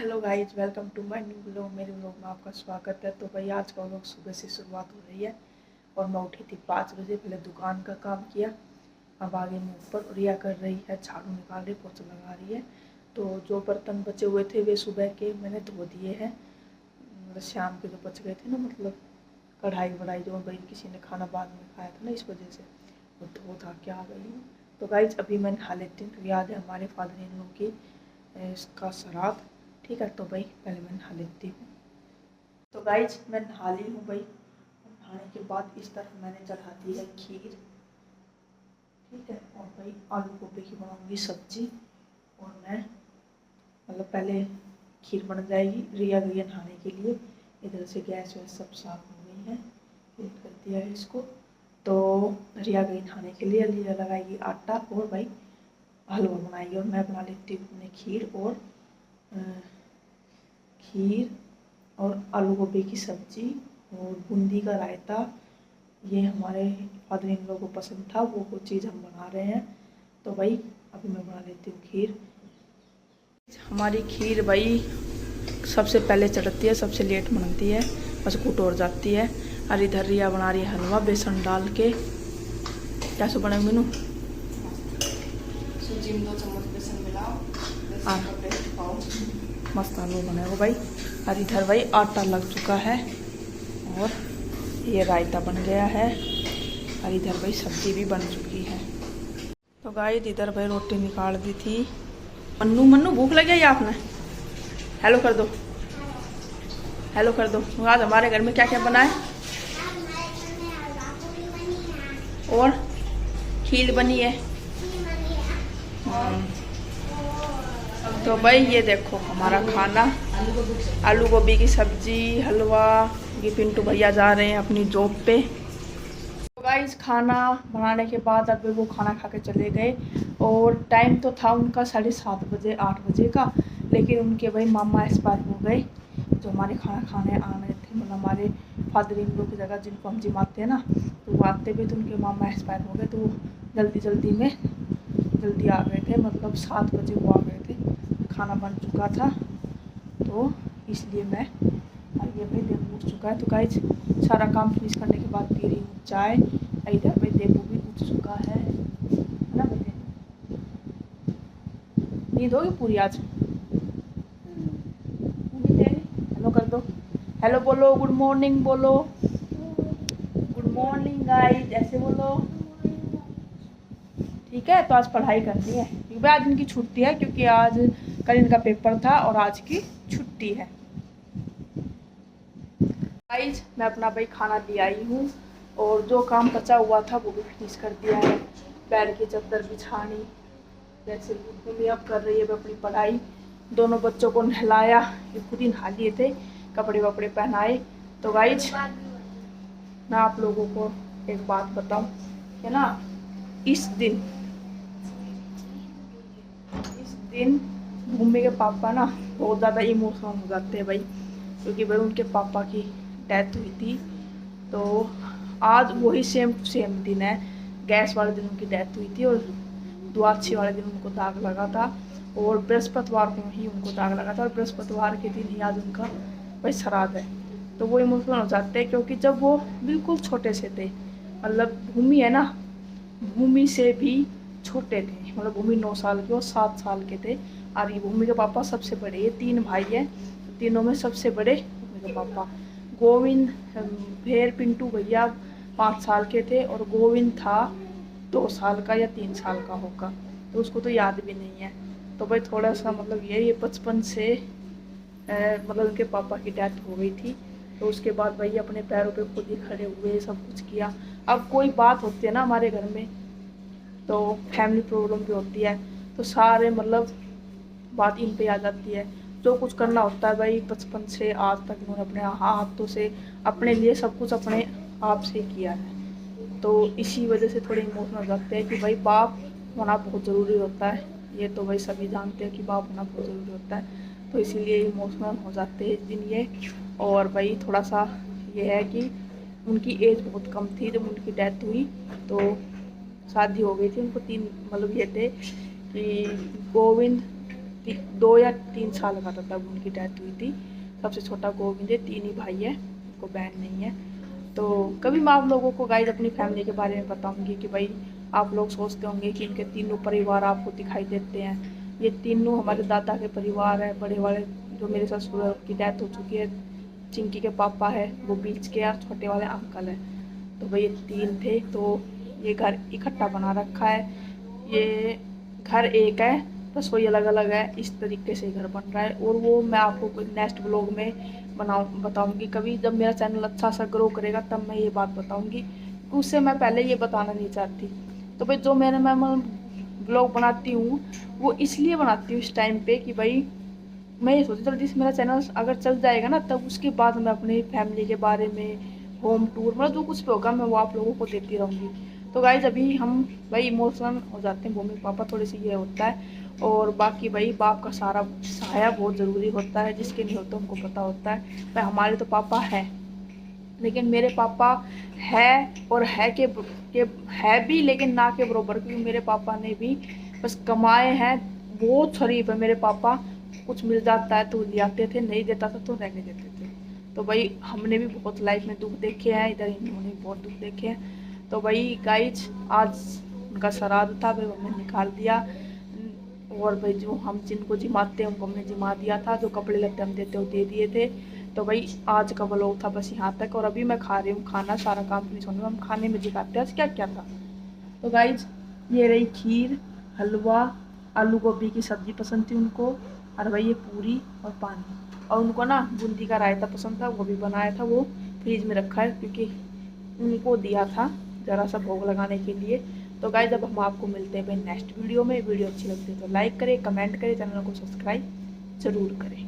Hello guys, welcome to my new blog. मेरे blog में आपका स्वागत है। तो भाई आज का व्लॉग सुबह से शुरुआत हो रही है और मैं उठी थी 5 बजे। पहले दुकान का काम किया, अब आगे मैं ऊपर रिया कर रही है, झाड़ू निकाल रही, पोछा लगा रही है। तो जो बर्तन बचे हुए थे वे सुबह के मैंने धो दिए हैं। मतलब शाम के जो बच गए थे ना, मतलब कढ़ाई वढ़ाई जो भाई किसी ने खाना बाद में खाया था ना, इस वजह से वो धो धा के आ गई हूँ। तो गाइज अभी मैं नहा लेती हूँ क्योंकि आज है हमारे फादर इन लॉ की इसका श्राद्ध। ठीक है, तो भाई पहले मैं नहा लेती हूँ। तो गाइज मैं नहा ली हूँ भाई। नहाने के बाद इस तरफ मैंने चढ़ा दी है खीर। ठीक है, और भाई आलू गोभी की बनाऊंगी सब्जी। और मैं मतलब पहले खीर बन जाएगी, रिया गई है नहाने के लिए। इधर से गैस वैस सब साफ हो गई है, फिट कर दिया है इसको। तो रिया गई नहाने के लिए, रिया लगाएगी आटा और भाई हलवा बनाएगी और मैं बना लेती हूँ अपने खीर और आलू गोभी की सब्जी और बूंदी का रायता। ये हमारे फादर इन लोगों को पसंद था, वो चीज़ हम बना रहे हैं। तो भाई अभी मैं बना लेती हूँ खीर। हमारी खीर भाई सबसे पहले चढ़ती है, सबसे लेट बनती है, बस कुटोर जाती है। और इधर रिया बना रही है हलवा बेसन डाल के। कैसे बनाऊंगी नू? सूजी में 2 चम्मच बेसन मिलाओ, बेसन का पेस्ट पाओ, मस्त हलवा बनेगा भाई। और इधर भाई आटा लग चुका है और ये रायता बन गया है। और इधर भाई सब्जी भी बन चुकी है। तो गाइस इधर भाई रोटी निकाल दी थी। मन्नू मन्नू भूख लग गई आपने? हेलो कर दो, हेलो कर दो। आज हमारे घर में क्या क्या बना है? और खीर बनी है। तो भाई ये देखो हमारा खाना, आलू गोभी की सब्जी, हलवा। ये पिंटू भैया जा रहे हैं अपनी जॉब पे। तो गाइस खाना बनाने के बाद अब वो खाना खा के चले गए। और टाइम तो था उनका 7:30 बजे 8 बजे का, लेकिन उनके भाई मामा एक्सपायर हो गए जो हमारे खाना खाने आने थे। मतलब हमारे फादर इन लॉ की जगह जिनको हम जिमाते हैं ना, तो वो आते भी तो उनके मामा एक्सपायर हो गए। तो वो जल्दी आ गए थे, मतलब 7 बजे वो आ गए थे। खाना बन चुका था तो इसलिए मैं ये भाई देव उठ चुका है। तो गाइस सारा काम फिनिश करने के बाद पी रही हूँ चाय। इधर भाई देवू भी उठ चुका है ना भाई? नींद होगी पूरी आज? हेलो कर दो, हेलो बोलो, गुड मॉर्निंग बोलो, गुड मॉर्निंग गाइस ऐसे बोलो। ठीक है, तो आज पढ़ाई करनी है क्योंकि आज इनकी छुट्टी है, क्योंकि आज कल इनका पेपर था और आज की छुट्टी है। गाइस मैं अपना भाई खाना ले आई हूँ और जो काम बचा हुआ था वो भी फिनिश कर दिया है। बेड की चादर बिछानी, जैसे भी अब कर रही है अपनी पढ़ाई। दोनों बच्चों को नहलाया, ये खुद ही नहा लिए थे, कपड़े वपड़े पहनाए। तो गाइस मैं आप लोगों को एक बात बताऊं कि ना, इस दिन भूमि के पापा ना बहुत ज़्यादा इमोशनल हो जाते हैं भाई, क्योंकि भाई उनके पापा की डेथ हुई थी। तो आज वही सेम दिन है, गैस वाले दिन उनकी डेथ हुई थी और द्वादशी वाले दिन उनको दाग लगा था और बृहस्पतिवार को ही उनको दाग लगा था और बृहस्पतिवार के दिन ही आज उनका भाई श्राद्ध है। तो वो इमोशनल हो जाते हैं क्योंकि जब वो बिल्कुल छोटे से थे, मतलब भूमि है ना, भूमि से भी छोटे थे, मतलब भूमि 9 साल के और 7 साल के थे। और ये भूमि के पापा सबसे बड़े, ये 3 भाई हैं, तीनों में सबसे बड़े भूमि के पापा। गोविंद फिर पिंटू भैया 5 साल के थे और गोविंद था 2 साल का या 3 साल का होगा, तो उसको तो याद भी नहीं है। तो भाई थोड़ा सा मतलब ये बचपन से मतलब उनके पापा की डेथ हो गई थी। तो उसके बाद भाई अपने पैरों पे खुद ही खड़े हुए, सब कुछ किया। अब कोई बात होती है ना हमारे घर में, तो फैमिली प्रॉब्लम भी होती है, तो सारे मतलब बात इन पे आ जाती है। जो कुछ करना होता है भाई बचपन से आज तक इन्होंने अपने हाथों से अपने लिए सब कुछ अपने आप से किया है। तो इसी वजह से थोड़े इमोशनल हो जाते हैं कि भाई बाप होना बहुत ज़रूरी होता है। ये तो भाई सभी जानते हैं कि बाप होना बहुत ज़रूरी होता है, तो इसीलिए इमोशनल हो जाते हैं इस दिन ये। और भाई थोड़ा सा ये है कि उनकी एज बहुत कम थी जब उनकी डेथ हुई, तो शादी हो गई थी उनको 3 मतलब ये थे कि गोविंद 2 या 3 साल का था तब उनकी डेथ हुई थी। सबसे छोटा गोविंद है, 3 ही भाई है, को बहन नहीं है। तो कभी मैं आप लोगों को गाइस अपनी फैमिली के बारे में बताऊंगी कि भाई आप लोग सोचते होंगे कि इनके तीनों परिवार आपको दिखाई देते हैं। ये तीनों हमारे दादा के परिवार है। बड़े वाले जो मेरे ससुर है उनकी डेथ हो चुकी है, चिंकी के पापा है, वो बीच के और छोटे वाले अंकल है। तो भाई ये 3 थे। तो ये घर इकट्ठा बना रखा है। ये घर एक है, रसोई अलग अलग है। इस तरीके से घर बन रहा है। और वो मैं आपको नेक्स्ट ब्लॉग में बताऊंगी कभी, जब मेरा चैनल अच्छा सा ग्रो करेगा तब मैं ये बात बताऊंगी। उससे मैं पहले ये बताना नहीं चाहती। तो भाई जो मैं ब्लॉग बनाती हूँ वो इसलिए बनाती हूँ इस टाइम पे कि भाई मैं ये सोची जल्दी से मेरा चैनल अगर चल जाएगा ना, तब उसके बाद मैं अपनी फैमिली के बारे में, होम टूर, मतलब जो कुछ भी होगा मैं वो आप लोगों को देती रहूँगी। तो गाइज अभी हम भाई इमोशनल हो जाते हैं, मम्मी पापा थोड़ी सी ये होता है। और बाकी भाई बाप का सारा सहारा बहुत ज़रूरी होता है, जिसके नहीं होता उनको पता होता है। भाई हमारे तो पापा है, लेकिन मेरे पापा है और के है भी, लेकिन ना के बरोबर, क्योंकि मेरे पापा ने भी बस कमाए हैं। बहुत शरीफ है मेरे पापा। कुछ मिल जाता है तो ले आते थे, नहीं देता था तो रहने देते थे। तो भाई हमने भी बहुत लाइफ में दुख देखे हैं, इधर इन्होंने भी बहुत दुख देखे हैं। तो भाई गाइज आज उनका श्राद्ध था, भाई हमने निकाल दिया। और भाई जो हम जिनको जिमाते हैं उनको हमने जिमा दिया था, जो कपड़े लत्ते हम देते वो दे दिए थे। तो भाई आज का व्लॉग था बस यहाँ तक। और अभी मैं खा रही हूँ खाना, सारा काम फिनिश होने में, हम खाने में दिखाते हैं आज क्या क्या था। तो गाइज ये रही खीर, हलवा, आलू गोभी की सब्जी पसंद थी उनको, और भाई ये पूरी और पानी। और उनको ना बूंदी का रायता पसंद था, वो भी बनाया था, वो फ्रिज में रखा है क्योंकि उनको दिया था ज़रा सा भोग लगाने के लिए। तो गाइस अब हम आपको मिलते हैं भाई नेक्स्ट वीडियो में। वीडियो अच्छी लगती है तो लाइक करें, कमेंट करें, चैनल को सब्सक्राइब ज़रूर करें।